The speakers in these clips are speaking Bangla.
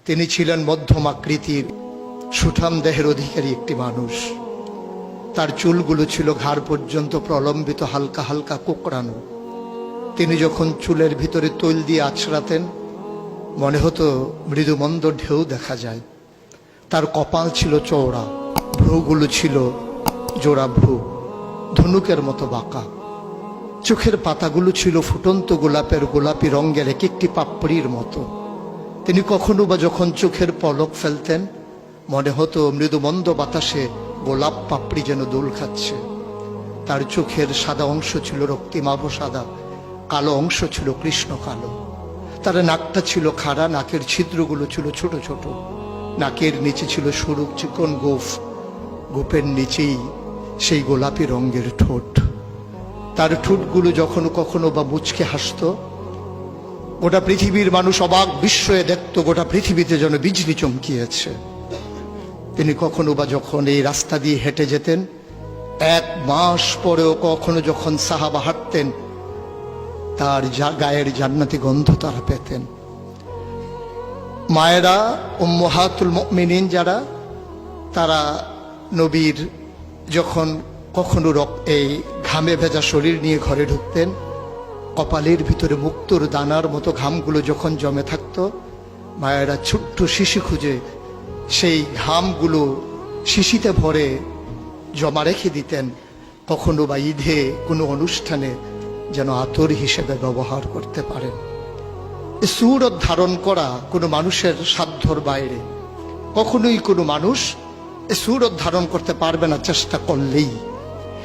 তিনি ছিলেন মধ্যম আকৃতির সুঠাম দেহের অধিকারী একটি মানুষ। তার চুলগুলো ছিল ঘাড় পর্যন্ত প্রলম্বিত, হালকা হালকা কোকড়ানো। তিনি যখন চুলের ভিতরে তৈল দিয়ে আছড়াতেন মনে হতো মৃদুমন্দ ঢেউ দেখা যায়। তার কপাল ছিল চওড়া, ভ্রুগুলো ছিল জোড়া ভ্রু, ধনুকের মতো বাঁকা। চোখের পাতাগুলো ছিল ফুটন্ত গোলাপের গোলাপি রঙের এক একটি পাপড়ির মতো। তিনি কখনো বা যখন চোখের পলক ফেলতেন মনে হতো মৃদুমন্দ বাতাসে গোলাপ পাপড়ি যেন দোল খাচ্ছে। তার চোখের সাদা অংশ ছিল রক্তিমাভ সাদা, কালো অংশ ছিল কৃষ্ণ কালো। তার নাকটা ছিল খাড়া, নাকের ছিদ্রগুলো ছিল ছোট ছোট। নাকের নিচে ছিল সরু চিকন গোঁফ, গোঁফের নিচেই সেই গোলাপি রঙের ঠোঁট। তার ঠোঁটগুলো যখন কখনো বা মুচকে হাসত, গোটা পৃথিবীর মানুষ অবাক বিস্ময়ে দেখত গোটা পৃথিবীতে যেন বিজলি চমকিয়েছে। তিনি কখনো বা যখন এই রাস্তা দিয়ে হেঁটে যেতেন, 1 মাস পরেও কখনো যখন সাহাবা হাঁটতেন তার গায়ের জান্নাতি গন্ধ তারা পেতেন। মায়েরা উম্মাহাতুল মুমিনিন যারা, তারা নবীর যখন কখনো এই ঘামে ভেজা শরীর নিয়ে ঘরে ঢুকতেন, কপালের ভিতরে মুক্তোর দানার মতো ঘামগুলো যখন জমে থাকতো, মায়েরা ছোট্ট শিশি খুঁজে সেই ঘামগুলো শিশিতে ভরে জমা রেখে দিতেন, কখনো বা ঈদে কোনো অনুষ্ঠানে যেন আতর হিসেবে ব্যবহার করতে পারেন। এই সুরত ধারণ করা কোনো মানুষের সাধ্যর বাইরে। কখনোই কোনো মানুষ এই সুরত ধারণ করতে পারবে না চেষ্টা করলেই।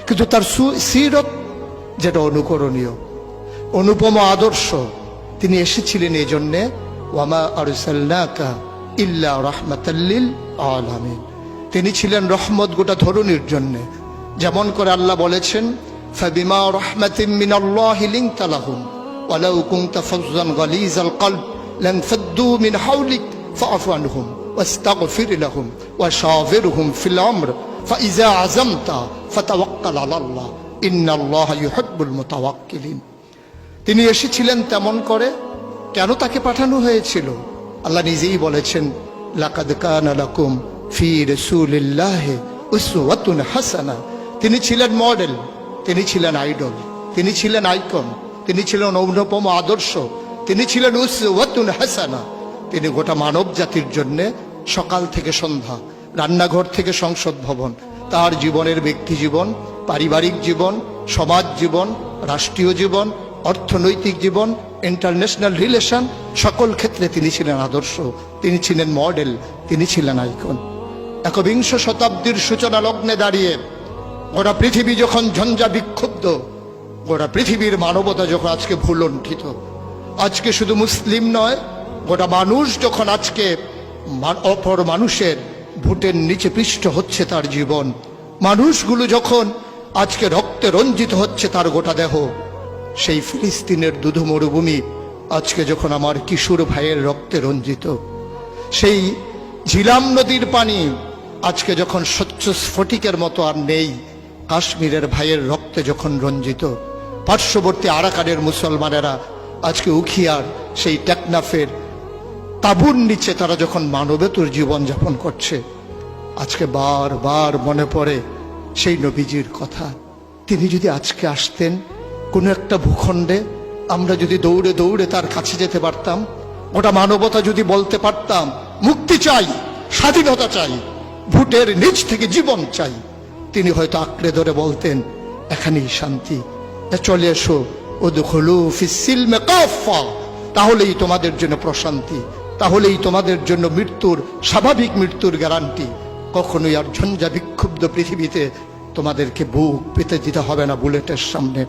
কিন্তু তার সিরত যেটা অনুকরণীয়, অনুপম আদর্শ, তিনি এসেছিলেন এই জন্যে ওয়ামা আরসালনাকা ইল্লা রাহমাতাল লিল আলামিন। তিনি ছিলেন রহমত গোটা ধরনীর জন্য। যেমন করে আল্লাহ বলেছেন, ফাবিমা রাহমাতিন মিনাল্লাহি লিনতা লাহুম ওয়ালাউ কুনতা ফাজ্জান গালিজাল কলব লানফাদ্দু মিন হাওলিক ফাআফু আনহুম ওয়াস্তাগফির লাহুম ওয়াশাওিরহুম ফিল আমর ফাইযা আযামতা ফাতাওয়াক্কাল আলাল্লাহ ইন্নাল্লাহা ইউহিব্বুল মুতাওয়াক্কিলিন। তিনি এসেছিলেন তেমন করে। কেন তাকে পাঠানো হয়েছিল? আল্লাহ নিজেই বলেছেন, লাকাদ কানা লাকুম ফি রাসূলিল্লাহি উসওয়াতুন হাসানা। তিনি ছিলেন মডেল, তিনি ছিলেন আইডল, তিনি ছিলেন আইকন, তিনি ছিলেন অনুপম আদর্শ, তিনি ছিলেন উসওয়াতুন হাসানা। তিনি গোটা মানব জাতির জন্য সকাল থেকে সন্ধ্যা, রান্নাঘর থেকে সংসদ ভবন, তার জীবনের ব্যক্তি জীবন, পারিবারিক জীবন, সমাজ জীবন, রাষ্ট্রীয় জীবন, অর্থনৈতিক জীবন, ইন্টারন্যাশনাল রিলেশন, সকল ক্ষেত্রে তিনি ছিলেন আদর্শ, তিনি ছিলেন মডেল, তিনি ছিলেন আইকন। একবিংশ শতাব্দীর সূচনা লগ্নে দাঁড়িয়ে গোটা পৃথিবী যখন ঝঞ্ঝা বিক্ষুব্ধ, গোটা পৃথিবীর মানবতা যখন আজকে ভুলণ্ঠিত, আজকে শুধু মুসলিম নয়, গোটা মানুষ যখন আজকে অপর মানুষের ভোটের নিচে পৃষ্ঠ হচ্ছে তার জীবন, মানুষগুলো যখন আজকে রক্তে রঞ্জিত হচ্ছে তার গোটা দেহ, সেই ফিলিস্তিনের দুধু মরুভূমি আজকে যখন আমার কিশোর ভাইয়ের রক্তে রঞ্জিত, সেই ঝিলাম নদীর পানি আজকে যখন স্বচ্ছ স্ফটিকের মতো আর নেই, কাশ্মীরের ভাইয়ের রক্তে যখন রঞ্জিত, পার্শ্ববর্তী আরাকানের মুসলমানেরা আজকে উখিয়ার সেই টেকনাফের তাঁবুর নিচে তারা যখন মানবেতর জীবন যাপন করছে, আজকে বারবার মনে পড়ে সেই নবীজির কথা। তিনি যদি আজকে আসতেন কোনো একটা ভূখণ্ডে, আমরা যদি দৌড়ে দৌড়ে তার কাছে যেতে পারতাম, গোটা মানবতা যদি বলতে পারতাম মুক্তি চাই, স্বাধীনতা চাই, ভোটের নিচ থেকে জীবন চাই, তিনি হয়তো আঁকড়ে ধরে বলতেন এখানেই শান্তি, চলে এসো উদখুলু ফিস সিলমি কাফা, তাহলেই তোমাদের জন্য প্রশান্তি, তাহলেই তোমাদের জন্য মৃত্যুর, স্বাভাবিক মৃত্যুর গ্যারান্টি। কখনোই আর ঝঞ্ঝা বিক্ষুব্ধ পৃথিবীতে তোমাদেরকে বুক পেতে দিতে হবে না বুলেটের সামনে।